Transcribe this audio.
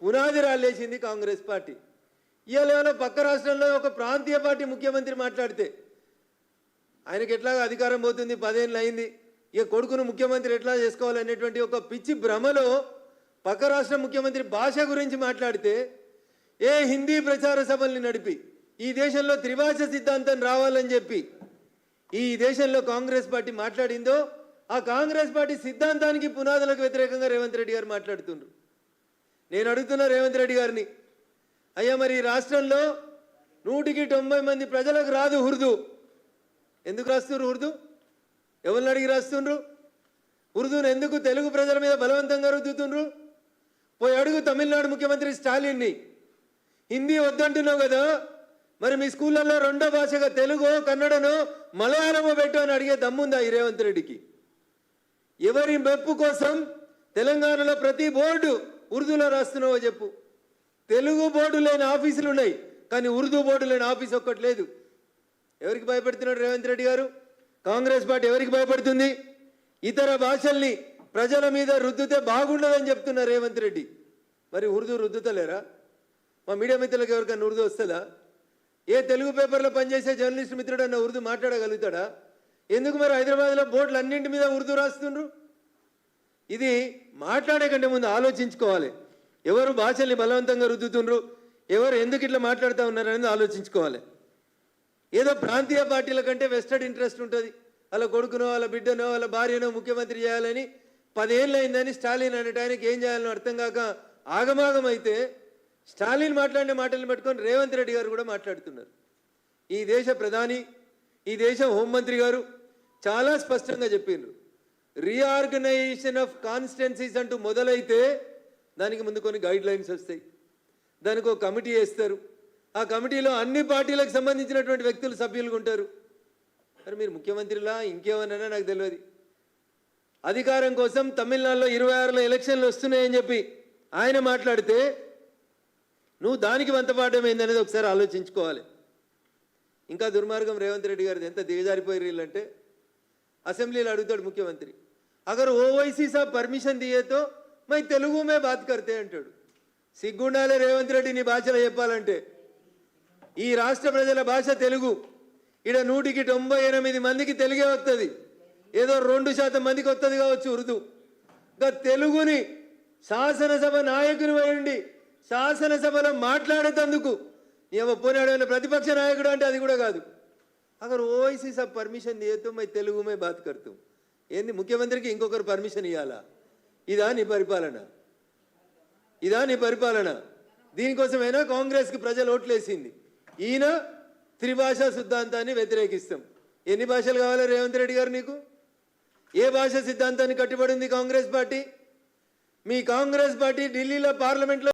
పునాది రాలేసింది కాంగ్రెస్ పార్టీ. ఇవాళ పక్క రాష్ట్రంలో ఒక ప్రాంతీయ పార్టీ ముఖ్యమంత్రి మాట్లాడితే ఆయనకి ఎట్లాగా అధికారం పోతుంది, 10 ఏళ్ళు అయింది, ఇక కొడుకును ముఖ్యమంత్రి ఎట్లా చేసుకోవాలనేటువంటి ఒక పిచ్చి భ్రమలో పక్క రాష్ట్ర ముఖ్యమంత్రి భాష గురించి మాట్లాడితే హిందీ ప్రచార సభల్ని నడిపి ఈ దేశంలో త్రిభాష సిద్ధాంతం రావాలని చెప్పి ఈ దేశంలో కాంగ్రెస్ పార్టీ మాట్లాడిందో ఆ కాంగ్రెస్ పార్టీ సిద్ధాంతానికి పునాదులకు వ్యతిరేకంగా రేవంత్ రెడ్డి గారు మాట్లాడుతున్నారు. నేను అడుగుతున్నా రేవంత్ రెడ్డి గారిని, అయ్యా మరి ఈ రాష్ట్రంలో 190 మంది ప్రజలకు రాదు ఉర్దూ, ఎందుకు రాస్తున్నారు ఉర్దూ? ఎవరిని అడిగి రాస్తుండ్రు? ఉర్దూను ఎందుకు తెలుగు ప్రజల మీద బలవంతంగా రుద్దుతుండ్రు? పోయి అడుగు తమిళనాడు ముఖ్యమంత్రి స్టాలిన్ని, హిందీ వద్దంటున్నావు కదా, మరి మీ స్కూళ్ళల్లో రెండో భాషగా తెలుగు, కన్నడనో, మలయాళమో పెట్టు అని అడిగే దమ్ముందా ఈ రేవంత్ రెడ్డికి? ఎవరి మెప్పు కోసం తెలంగాణలో ప్రతి బోర్డు ఉర్దూలో రాస్తున్నావో చెప్పు. తెలుగు బోర్డు లేని ఆఫీసులు ఉన్నాయి, కానీ ఉర్దూ బోర్డు లేని ఆఫీస్ ఒక్కటి లేదు. ఎవరికి భయపడుతున్నాడు రేవంత్ రెడ్డి గారు? కాంగ్రెస్ పార్టీ ఎవరికి భయపడుతుంది? ఇతర భాషల్ని ప్రజల మీద రుద్దుతే బాగుండదని చెప్తున్న రేవంత్ రెడ్డి మరి ఉర్దూ రుద్దుతలేరా? మా మీడియా మిత్రులకు ఎవరికన్నా ఉర్దూ వస్తుందా? ఏ తెలుగు పేపర్లో పనిచేసే జర్నలిస్ట్ మిత్రుడు అన్న ఉర్దూ మాట్లాడగలుగుతాడా? ఎందుకు మరి హైదరాబాద్లో బోర్డులు అన్నింటి మీద ఉర్దూ రాస్తుండ్రు? ఇది మాట్లాడే కంటే ముందు ఆలోచించుకోవాలి. ఎవరు భాషల్ని బలవంతంగా రుద్దుతుండ్రు, ఎవరు ఎందుకు ఇట్లా మాట్లాడుతూ ఉన్నారు అనేది ఆలోచించుకోవాలి. ఏదో ప్రాంతీయ పార్టీల కంటే వెస్టెడ్ ఇంట్రెస్ట్ ఉంటుంది, వాళ్ళ కొడుకునో వాళ్ళ బిడ్డనో వాళ్ళ భార్యనో ముఖ్యమంత్రి చేయాలని 10 ఏళ్ళు అయిందని స్టాలిన్ అనేటానికి ఏం చేయాలని అర్థం కాక ఆగమాగం అయితే స్టాలిన్ మాట్లాడిన మాటలను పెట్టుకొని రేవంత్ రెడ్డి గారు కూడా మాట్లాడుతున్నారు. ఈ దేశ ప్రధాని, ఈ దేశ హోంమంత్రి గారు చాలా స్పష్టంగా చెప్పిండ్రు, రీఆర్గనైజేషన్ ఆఫ్ కాన్స్టిట్యున్సీస్ అంటూ మొదలైతే దానికి ముందు కొన్ని గైడ్ లైన్స్ వస్తాయి, దానికి ఒక కమిటీ వేస్తారు, ఆ కమిటీలో అన్ని పార్టీలకు సంబంధించినటువంటి వ్యక్తులు సభ్యులుగా ఉంటారు. మరి మీరు ముఖ్యమంత్రిలా ఇంకేమన్నా నాకు తెలియదు. అధికారం కోసం తమిళనాడులో 26లో ఎలక్షన్లు వస్తున్నాయని చెప్పి ఆయన మాట్లాడితే నువ్వు దానికి వంతపాఠం ఏందనేది ఒకసారి ఆలోచించుకోవాలి. ఇంకా దుర్మార్గం రేవంత్ రెడ్డి గారిది ఎంత దిగజారిపోయి వీళ్ళంటే అసెంబ్లీలో అడుగుతాడు ముఖ్యమంత్రి, అగర్ ఓవైసీ సాబ్ పర్మిషన్ దియేతో మై తెలుగు మే బాత్ కర్తే అంటాడు. సిగ్గుండాలే రేవంత్ రెడ్డి నీ భాషలో చెప్పాలంటే. ఈ రాష్ట్ర ప్రజల భాష తెలుగు. ఇక్కడ 198 మందికి తెలుగే వస్తుంది, ఏదో 2% మందికి వస్తుంది కావచ్చు ఉర్దూ. ఇంకా తెలుగుని శాసనసభ నాయకుని అయ్యండి శాసనసభలో మాట్లాడేటందుకు పోనాడు ప్రతిపక్ష నాయకుడు అంటే అది కూడా కాదు. అగర్ ఓవైసీ సబ్ పర్మిషన్ దియేతో మై తెలుగు మే బాత్ కర్తాం. ఏంది ముఖ్యమంత్రికి ఇంకొకరు పర్మిషన్ ఇవ్వాలా? ఇదా నీ పరిపాలన? ఇదా నీ పరిపాలన? దీనికోసమైనా కాంగ్రెస్కి ప్రజలు ఓట్లేసింది. ఈయన త్రిభాషా సిద్ధాంతాన్ని వ్యతిరేకిస్తాం. ఎన్ని భాషలు కావాలి రేవంత్ రెడ్డి గారు నీకు? ఏ భాష సిద్ధాంతాన్ని కట్టుబడింది కాంగ్రెస్ పార్టీ? మీ కాంగ్రెస్ పార్టీ ఢిల్లీలో పార్లమెంట్లో